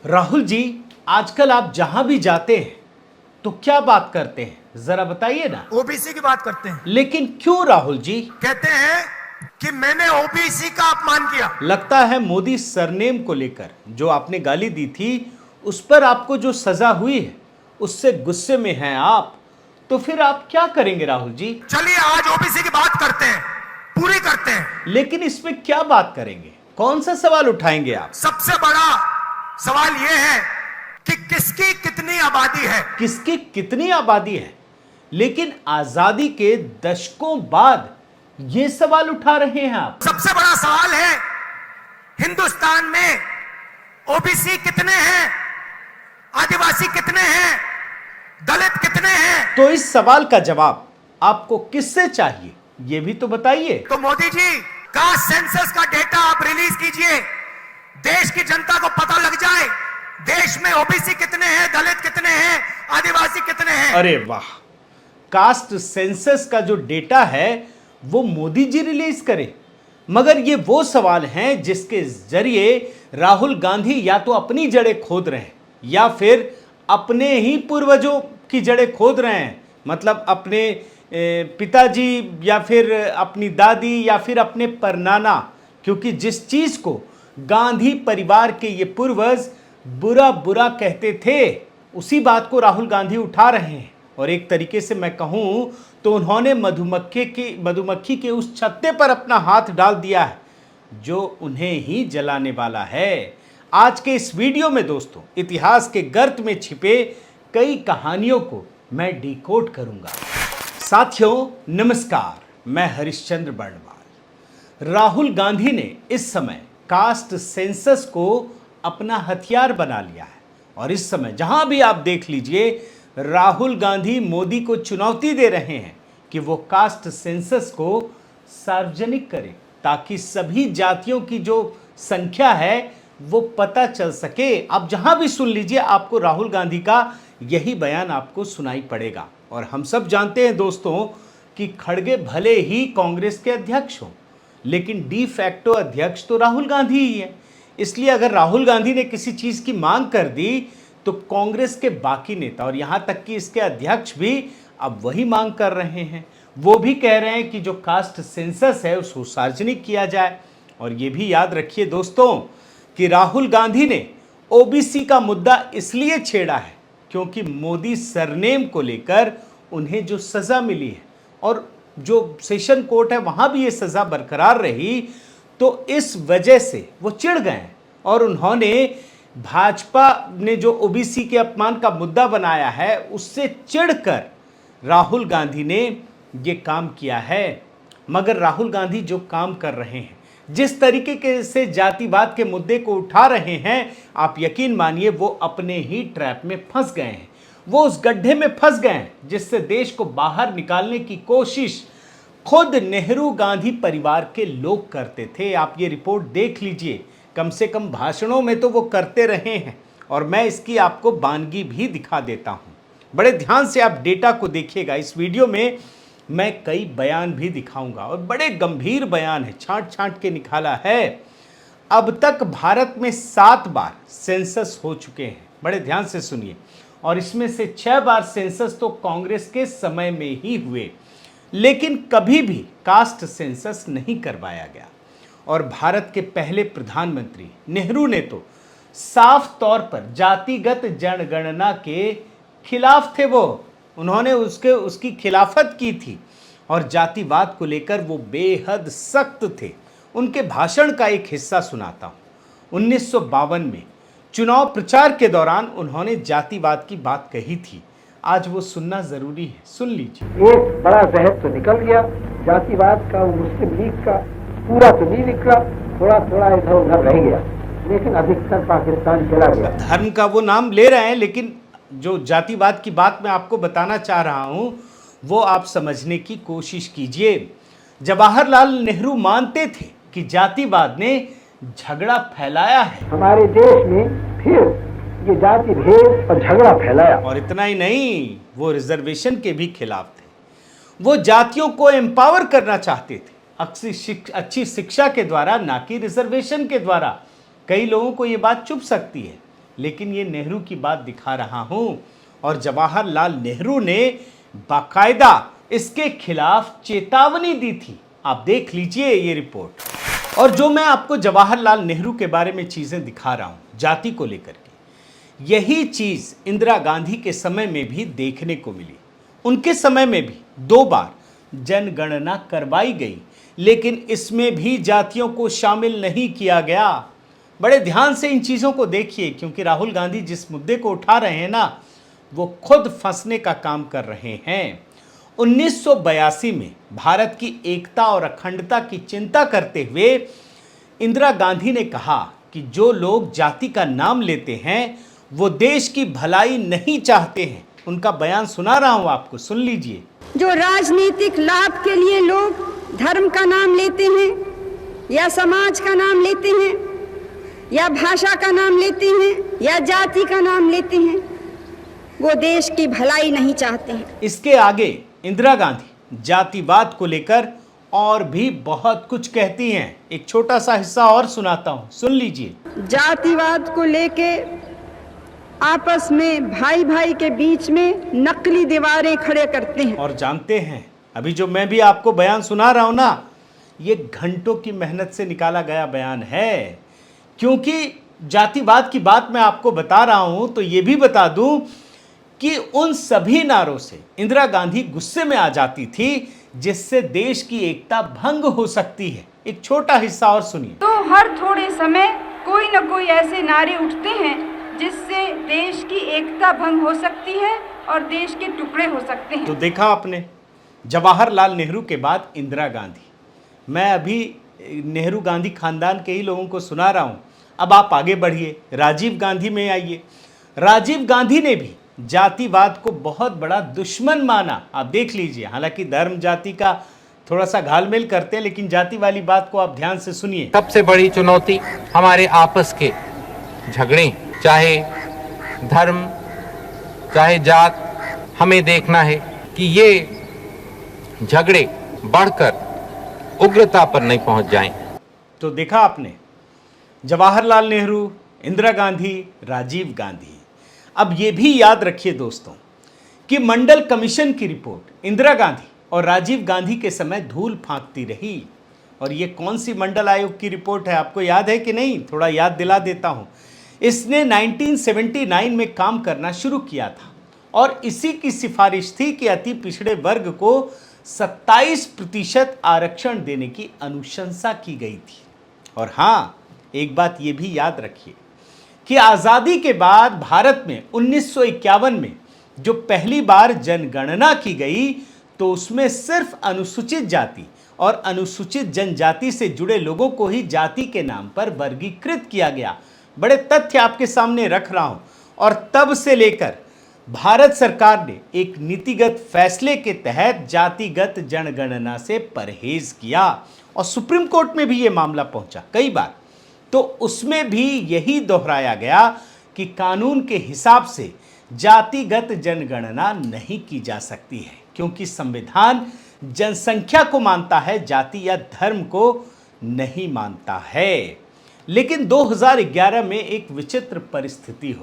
राहुल जी, आजकल आप जहां भी जाते हैं तो क्या बात करते हैं, जरा बताइए ना। ओबीसी की बात करते हैं। लेकिन क्यों राहुल जी? कहते हैं कि मैंने ओबीसी का अपमान किया। लगता है मोदी सरनेम को लेकर जो आपने गाली दी थी उस पर आपको जो सजा हुई है उससे गुस्से में हैं आप। तो फिर आप क्या करेंगे राहुल जी? चलिए आज ओबीसी की बात करते हैं, पूरी करते हैं। लेकिन इसमें क्या बात करेंगे, कौन सा सवाल उठाएंगे आप? सबसे बड़ा सवाल यह है कि किसकी कितनी आबादी है। किसकी कितनी आबादी है? लेकिन आजादी के दशकों बाद ये सवाल उठा रहे हैं आप। सबसे बड़ा सवाल है हिंदुस्तान में ओबीसी कितने हैं, आदिवासी कितने हैं, दलित कितने हैं। तो इस सवाल का जवाब आपको किससे चाहिए, ये भी तो बताइए। तो मोदी जी कास्ट सेंसस का डेटा आप रिलीज कीजिए, देश की जनता को पता लग जाए देश में ओबीसी कितने हैं, दलित कितने हैं, आदिवासी कितने हैं। अरे वाह, कास्ट सेंसस का जो डेटा है वो मोदी जी रिलीज करे। मगर ये वो सवाल हैं जिसके जरिए राहुल गांधी या तो अपनी जड़ें खोद रहे हैं या फिर अपने ही पूर्वजों की जड़ें खोद रहे हैं। मतलब अपने पिताजी या फिर अपनी दादी या फिर अपने परनाना, क्योंकि जिस चीज को गांधी परिवार के ये पूर्वज बुरा बुरा कहते थे उसी बात को राहुल गांधी उठा रहे हैं। और एक तरीके से मैं कहूं तो उन्होंने मधुमक्खी के उस छत्ते पर अपना हाथ डाल दिया है जो उन्हें ही जलाने वाला है। आज के इस वीडियो में दोस्तों इतिहास के गर्त में छिपे कई कहानियों को मैं डिकोड करूंगा। साथियों नमस्कार, मैं हरिश्चंद्र बर्णवाल। राहुल गांधी ने इस समय कास्ट सेंसस को अपना हथियार बना लिया है और इस समय जहां भी आप देख लीजिए राहुल गांधी मोदी को चुनौती दे रहे हैं कि वो कास्ट सेंसस को सार्वजनिक करें ताकि सभी जातियों की जो संख्या है वो पता चल सके। आप जहां भी सुन लीजिए आपको राहुल गांधी का यही बयान आपको सुनाई पड़ेगा। और हम सब जानते हैं दोस्तों कि खड़गे भले ही कांग्रेस के अध्यक्ष हों लेकिन डी फैक्टो अध्यक्ष तो राहुल गांधी ही है। इसलिए अगर राहुल गांधी ने किसी चीज की मांग कर दी तो कांग्रेस के बाकी नेता और यहां तक कि इसके अध्यक्ष भी अब वही मांग कर रहे हैं। वो भी कह रहे हैं कि जो कास्ट सेंसस है उसको सार्वजनिक किया जाए। और ये भी याद रखिए दोस्तों कि राहुल गांधी ने ओबीसी का मुद्दा इसलिए छेड़ा है क्योंकि मोदी सरनेम को लेकर उन्हें जो सजा मिली है और जो सेशन कोर्ट है वहां भी ये सजा बरकरार रही, तो इस वजह से वो चिढ़ गए और उन्होंने भाजपा ने जो ओबीसी के अपमान का मुद्दा बनाया है उससे चिढ़कर राहुल गांधी ने ये काम किया है। मगर राहुल गांधी जो काम कर रहे हैं, जिस तरीके से जातिवाद के मुद्दे को उठा रहे हैं, आप यकीन मानिए वो अपने ही ट्रैप में फंस गए हैं। वो उस गड्ढे में फंस गए हैं जिससे देश को बाहर निकालने की कोशिश खुद नेहरू गांधी परिवार के लोग करते थे। आप ये रिपोर्ट देख लीजिए, कम से कम भाषणों में तो वो करते रहे हैं और मैं इसकी आपको बानगी भी दिखा देता हूं। बड़े ध्यान से आप डेटा को देखिएगा। इस वीडियो में मैं कई बयान भी दिखाऊंगा और बड़े गंभीर बयान है, छांट छांट के निकाला है। अब तक भारत में 7 बार सेंसस हो चुके हैं, बड़े ध्यान से सुनिए। और इसमें से 6 बार सेंसस तो कांग्रेस के समय में ही हुए, लेकिन कभी भी कास्ट सेंसस नहीं करवाया गया। और भारत के पहले प्रधानमंत्री नेहरू ने तो साफ तौर पर जातिगत जनगणना के खिलाफ थे। उन्होंने उसकी खिलाफत की थी और जातिवाद को लेकर वो बेहद सख्त थे। उनके भाषण का एक हिस्सा सुनाता हूं। 1952 में चुनाव प्रचार के दौरान उन्होंने जातिवाद की बात कही थी। आज वो सुनना जरूरी है, सुन लीजिए। एक बड़ा जहर तो निकल गया जातिवाद का, मुस्लिम लीग का, पूरा तो नहीं निकला, थोड़ा थोड़ा इधर उधर रह गया, लेकिन अधिकतर पाकिस्तान चला गया। धर्म का वो नाम ले रहे हैं, लेकिन जो जातिवाद की बात मैं आपको बताना चाह रहा हूं वो आप समझने की कोशिश कीजिए। जवाहरलाल नेहरू मानते थे कि जातिवाद ने झगड़ा फैलाया है। हमारे देश में फिर ये जाति भेद और झगड़ा फैलाया। और इतना ही नहीं, वो रिजर्वेशन के भी खिलाफ थे। वो जातियों को एम्पावर करना चाहते थे, अच्छी शिक्षा के द्वारा, ना कि रिजर्वेशन के द्वारा। कई लोगों को ये बात चुभ सकती है, लेकिन ये नेहरू की बात दिखा रहा हूं और जवाहरलाल नेहरू ने बाकायदा इसके खिलाफ चेतावनी दी थी। आप देख लीजिए ये रिपोर्ट। और जो मैं आपको जवाहरलाल नेहरू के बारे में चीजें दिखा रहा हूं जाति को लेकर के, यही चीज इंदिरा गांधी के समय में भी देखने को मिली। उनके समय में भी 2 बार जनगणना करवाई गई, लेकिन इसमें भी जातियों को शामिल नहीं किया गया। बड़े ध्यान से इन चीजों को देखिए, क्योंकि राहुल गांधी जिस मुद्दे को उठा रहे हैं ना, वो खुद फंसने का काम कर रहे हैं। 1982 में भारत की एकता और अखंडता की चिंता करते हुए इंदिरा गांधी ने कहा कि जो लोग जाति का नाम लेते हैं वो देश की भलाई नहीं चाहते हैं। उनका बयान सुना रहा हूं आपको, सुन लीजिए। जो राजनीतिक लाभ के लिए लोग धर्म का नाम लेते हैं या समाज का नाम लेते हैं या भाषा का नाम लेते हैं या जाति का नाम लेते हैं, वो देश की भलाई नहीं चाहते हैं। इसके आगे इंदिरा गांधी जातिवाद को लेकर और भी बहुत कुछ कहती हैं। एक छोटा सा हिस्सा और सुनाता हूं, सुन लीजिए। जातिवाद को लेके आपस में भाई भाई के बीच में नकली दीवारें खड़े करते हैं। और जानते हैं, अभी जो मैं भी आपको बयान सुना रहा हूं ना, ये घंटों की मेहनत से निकाला गया बयान है। क्योंकि जातिवाद की बात मैं आपको बता रहा हूं तो ये भी बता दूं कि उन सभी नारों से इंदिरा गांधी गुस्से में आ जाती थी जिससे देश की एकता भंग हो सकती है। एक छोटा हिस्सा और सुनिए। तो हर थोड़े समय कोई न कोई ऐसे नारे उठते हैं जिससे देश की एकता भंग हो सकती है और देश के टुकड़े हो सकते हैं। तो देखा आपने, जवाहरलाल नेहरू के बाद इंदिरा गांधी। मैं अभी नेहरू गांधी खानदान के ही लोगों को सुना रहा हूं। अब आप आगे बढ़िए, राजीव गांधी में आइए। राजीव गांधी ने भी जातिवाद को बहुत बड़ा दुश्मन माना। आप देख लीजिए, हालांकि धर्म जाति का थोड़ा सा घालमेल करते हैं, लेकिन जाति वाली बात को आप ध्यान से सुनिए। सबसे बड़ी चुनौती हमारे आपस के झगड़े, चाहे धर्म चाहे जात, हमें देखना है कि ये झगड़े बढ़कर उग्रता पर नहीं पहुंच जाएं। तो देखा आपने, जवाहरलाल नेहरू, इंदिरा गांधी, राजीव गांधी। अब ये भी याद रखिए दोस्तों कि मंडल कमीशन की रिपोर्ट इंदिरा गांधी और राजीव गांधी के समय धूल फांकती रही। और ये कौन सी मंडल आयोग की रिपोर्ट है, आपको याद है कि नहीं? थोड़ा याद दिला देता हूं। इसने 1979 में काम करना शुरू किया था और इसी की सिफारिश थी कि अति पिछड़े वर्ग को 27% आरक्षण देने की अनुशंसा की गई थी। और हाँ, एक बात ये भी याद रखिए कि आज़ादी के बाद भारत में 1951 में जो पहली बार जनगणना की गई तो उसमें सिर्फ अनुसूचित जाति और अनुसूचित जनजाति से जुड़े लोगों को ही जाति के नाम पर वर्गीकृत किया गया। बड़े तथ्य आपके सामने रख रहा हूं। और तब से लेकर भारत सरकार ने एक नीतिगत फैसले के तहत जातिगत जनगणना से परहेज किया और सुप्रीम कोर्ट में भी यह मामला पहुंचा कई बार। तो उसमें भी यही दोहराया गया कि कानून के हिसाब से जातिगत जनगणना नहीं की जा सकती है, क्योंकि संविधान जनसंख्या को मानता है, जाति या धर्म को नहीं मानता है। लेकिन 2011 में एक विचित्र परिस्थिति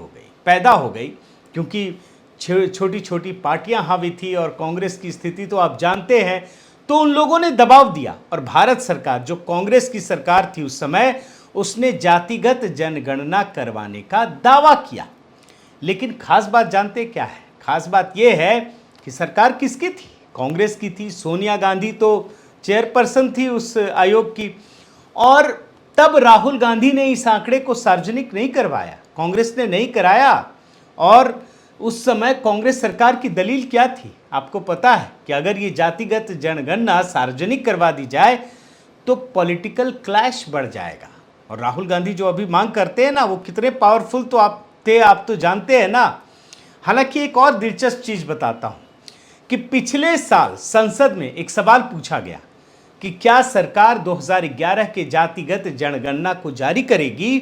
पैदा हो गई, क्योंकि छोटी छोटी पार्टियां हावी थी और कांग्रेस की स्थिति तो आप जानते हैं। तो उन लोगों ने दबाव दिया और भारत सरकार, जो कांग्रेस की सरकार थी उस समय, उसने जातिगत जनगणना करवाने का दावा किया। लेकिन खास बात जानते क्या है? खास बात यह है कि सरकार किसकी थी? कांग्रेस की थी। सोनिया गांधी तो चेयरपर्सन थी उस आयोग की। और तब राहुल गांधी ने इस आंकड़े को सार्वजनिक नहीं करवाया, कांग्रेस ने नहीं कराया। और उस समय कांग्रेस सरकार की दलील क्या थी? आपको पता है कि अगर ये जातिगत जनगणना सार्वजनिक करवा दी जाए तो पॉलिटिकल क्लैश बढ़ जाएगा। और राहुल गांधी जो अभी मांग करते हैं ना, वो कितने पावरफुल तो आप तो जानते हैं ना। हालांकि एक और दिलचस्प चीज बताता हूं कि पिछले साल संसद में एक सवाल पूछा गया कि क्या सरकार 2011 के जातिगत जनगणना को जारी करेगी,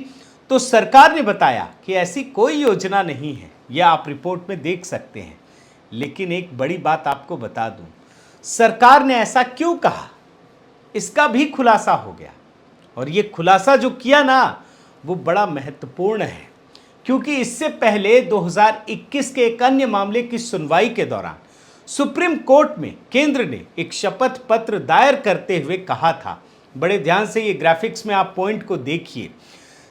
तो सरकार ने बताया कि ऐसी कोई योजना नहीं है। यह आप रिपोर्ट में देख सकते हैं। लेकिन एक बड़ी बात आपको बता दूं, सरकार ने ऐसा क्यों कहा, इसका भी खुलासा हो गया। और ये खुलासा जो किया ना, वो बड़ा महत्वपूर्ण है, क्योंकि इससे पहले 2021 के एक अन्य मामले की सुनवाई के दौरान सुप्रीम कोर्ट में केंद्र ने एक शपथ पत्र दायर करते हुए कहा था, बड़े ध्यान से ये ग्राफिक्स में आप पॉइंट को देखिए,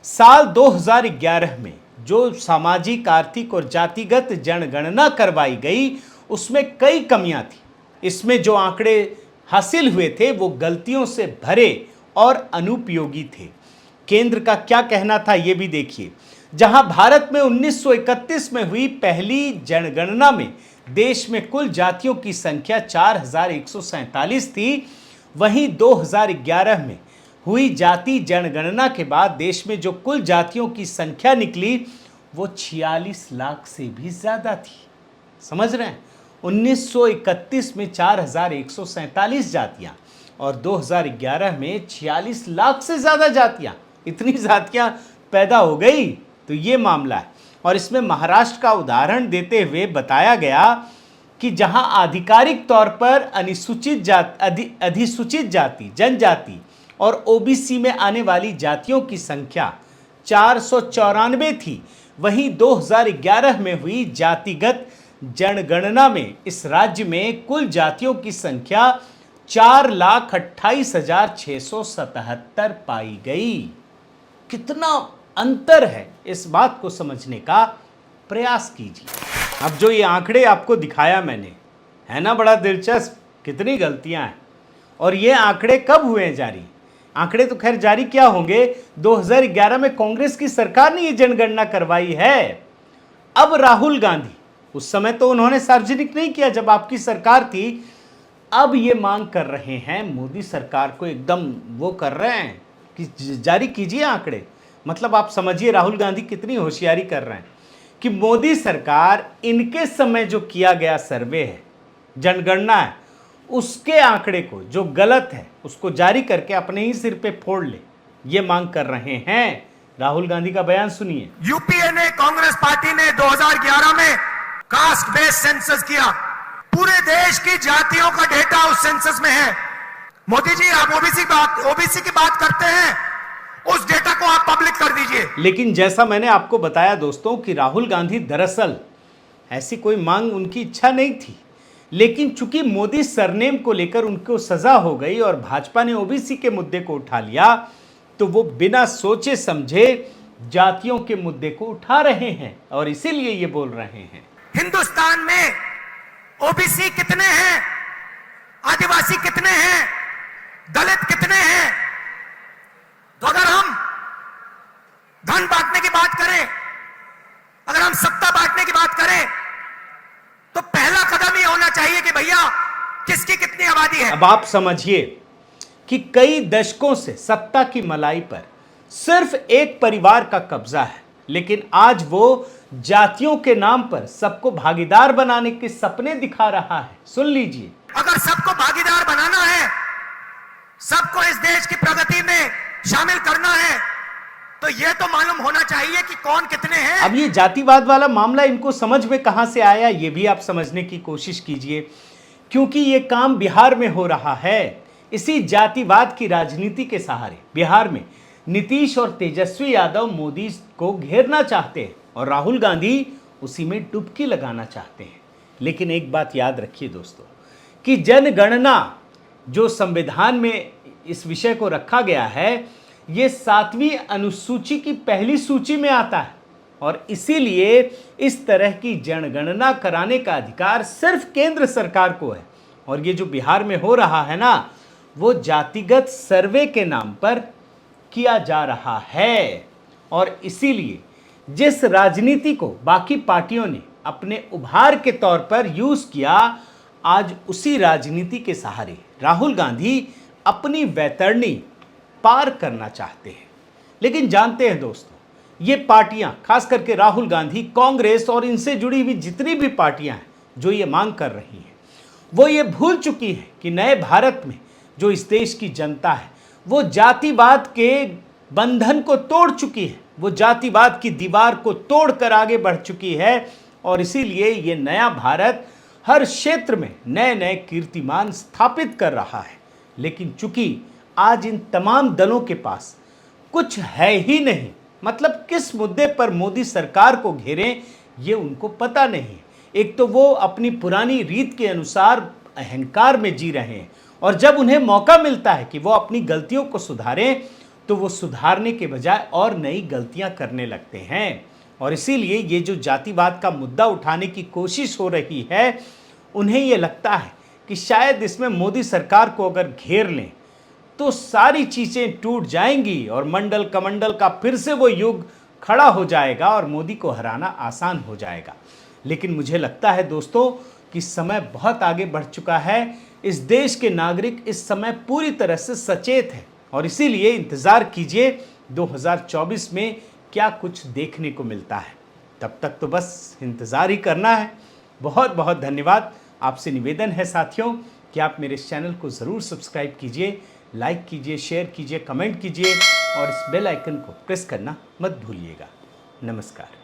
साल 2011 में जो सामाजिक, आर्थिक और जातिगत जनगणना करवाई गई उसमें कई कमियां थी। इसमें जो आंकड़े हासिल हुए थे वो गलतियों से भरे और अनुपयोगी थे। केंद्र का क्या कहना था ये भी देखिए। जहां भारत में 1931 में हुई पहली जनगणना में देश में कुल जातियों की संख्या 4147 थी, वहीं 2011 में हुई जाति जनगणना के बाद देश में जो कुल जातियों की संख्या निकली वो 46 लाख से भी ज्यादा थी। समझ रहे हैं? 1931 में 4147 जातियां और 2011 में 46 लाख से ज्यादा जातियां, इतनी जातियां पैदा हो गई। तो ये मामला है और इसमें महाराष्ट्र का उदाहरण देते हुए बताया गया कि जहां आधिकारिक तौर पर अधिसूचित जाति, जनजाति और ओबीसी में आने वाली जातियों की संख्या 494 थी, वहीं 2011 में हुई जातिगत जनगणना में इस राज्य में कुल जातियों की संख्या 4,28,677 पाई गई। कितना अंतर है, इस बात को समझने का प्रयास कीजिए। अब जो ये आंकड़े आपको दिखाया मैंने, है ना बड़ा दिलचस्प, कितनी गलतियां हैं। और ये आंकड़े कब हुए हैं जारी? आंकड़े तो खैर जारी क्या होंगे, 2011 में कांग्रेस की सरकार ने ये जनगणना करवाई है। अब राहुल गांधी, उस समय तो उन्होंने सार्वजनिक नहीं किया जब आपकी सरकार थी, अब ये मांग कर रहे हैं मोदी सरकार को, एकदम वो कर रहे हैं कि जारी कीजिए आंकड़े। मतलब आप समझिए राहुल गांधी कितनी होशियारी कर रहे हैं कि मोदी सरकार इनके समय जो किया गया सर्वे है, जनगणना है, उसके आंकड़े को जो गलत है उसको जारी करके अपने ही सिर पे फोड़ ले, ये मांग कर रहे हैं। राहुल गांधी का बयान सुनिए। यूपीए ने, कांग्रेस पार्टी ने 2011 में कास्ट बेस्ड सेंसस किया। पूरे देश की जातियों का डेटा उस सेंसस में है। मोदी जी, आप ओबीसी की बात करते हैं, उस डेटा को आप पब्लिक कर दीजिए। लेकिन जैसा मैंने आपको बताया दोस्तों कि राहुल गांधी दरअसल ऐसी कोई मांग उनकी इच्छा नहीं थी, लेकिन चूंकि मोदी सरनेम को लेकर उनको सजा हो गई और भाजपा ने ओबीसी के मुद्दे को उठा लिया, तो वो बिना सोचे समझे जातियों के मुद्दे को उठा रहे हैं और इसीलिए ये बोल रहे हैं। हिंदुस्तान में ओबीसी कितने हैं, आदिवासी कितने हैं, दलित कितने हैं? तो अगर हम धन बांटने की बात करें, अगर हम सत्ता बांटने की बात करें, तो पहला कदम ये होना चाहिए कि भैया किसकी कितनी आबादी है। अब आप समझिए कि कई दशकों से सत्ता की मलाई पर सिर्फ एक परिवार का कब्जा है, लेकिन आज वो जातियों के नाम पर सबको भागीदार बनाने के सपने दिखा रहा है। सुन लीजिए, अगर सबको भागीदार बनाना है, सबको इस देश की प्रगति में शामिल करना है, तो यह तो मालूम होना चाहिए कि कौन कितने हैं। अब ये जातिवाद वाला मामला इनको समझ में कहां से आया, ये भी आप समझने की कोशिश कीजिए, क्योंकि ये काम बिहार में हो रहा है। इसी जातिवाद की राजनीति के सहारे बिहार में नीतीश और तेजस्वी यादव मोदी को घेरना चाहते हैं और राहुल गांधी उसी में डुबकी लगाना चाहते हैं। लेकिन एक बात याद रखिए दोस्तों कि जनगणना जो संविधान में इस विषय को रखा गया है, ये 7वीं अनुसूची की पहली सूची में आता है और इसीलिए इस तरह की जनगणना कराने का अधिकार सिर्फ केंद्र सरकार को है। और ये जो बिहार में हो रहा है ना, वो जातिगत सर्वे के नाम पर किया जा रहा है और इसीलिए जिस राजनीति को बाकी पार्टियों ने अपने उभार के तौर पर यूज किया, आज उसी राजनीति के सहारे राहुल गांधी अपनी वैतरणी पार करना चाहते हैं। लेकिन जानते हैं दोस्तों, ये पार्टियां, खास करके राहुल गांधी, कांग्रेस और इनसे जुड़ी हुई जितनी भी पार्टियां हैं जो ये मांग कर रही हैं, वो ये भूल चुकी हैं कि नए भारत में जो इस देश की जनता है वो जातिवाद के बंधन को तोड़ चुकी है, वो जातिवाद की दीवार को तोड़कर आगे बढ़ चुकी है और इसीलिए ये नया भारत हर क्षेत्र में नए नए कीर्तिमान स्थापित कर रहा है। लेकिन चूंकि आज इन तमाम दलों के पास कुछ है ही नहीं, मतलब किस मुद्दे पर मोदी सरकार को घेरें ये उनको पता नहीं। एक तो वो अपनी पुरानी रीत के अनुसार अहंकार में जी रहे हैं, और जब उन्हें मौका मिलता है कि वो अपनी गलतियों को सुधारें तो वो सुधारने के बजाय और नई गलतियां करने लगते हैं। और इसीलिए ये जो जातिवाद का मुद्दा उठाने की कोशिश हो रही है, उन्हें ये लगता है कि शायद इसमें मोदी सरकार को अगर घेर लें तो सारी चीज़ें टूट जाएंगी और मंडल कमंडल का फिर से वो युग खड़ा हो जाएगा और मोदी को हराना आसान हो जाएगा। लेकिन मुझे लगता है दोस्तों कि समय बहुत आगे बढ़ चुका है। इस देश के नागरिक इस समय पूरी तरह से सचेत हैं, और इसीलिए इंतज़ार कीजिए 2024 में क्या कुछ देखने को मिलता है। तब तक तो बस इंतज़ार ही करना है। बहुत बहुत धन्यवाद। आपसे निवेदन है साथियों कि आप मेरे इस चैनल को ज़रूर सब्सक्राइब कीजिए, लाइक कीजिए, शेयर कीजिए, कमेंट कीजिए और इस बेल आइकन को प्रेस करना मत भूलिएगा। नमस्कार।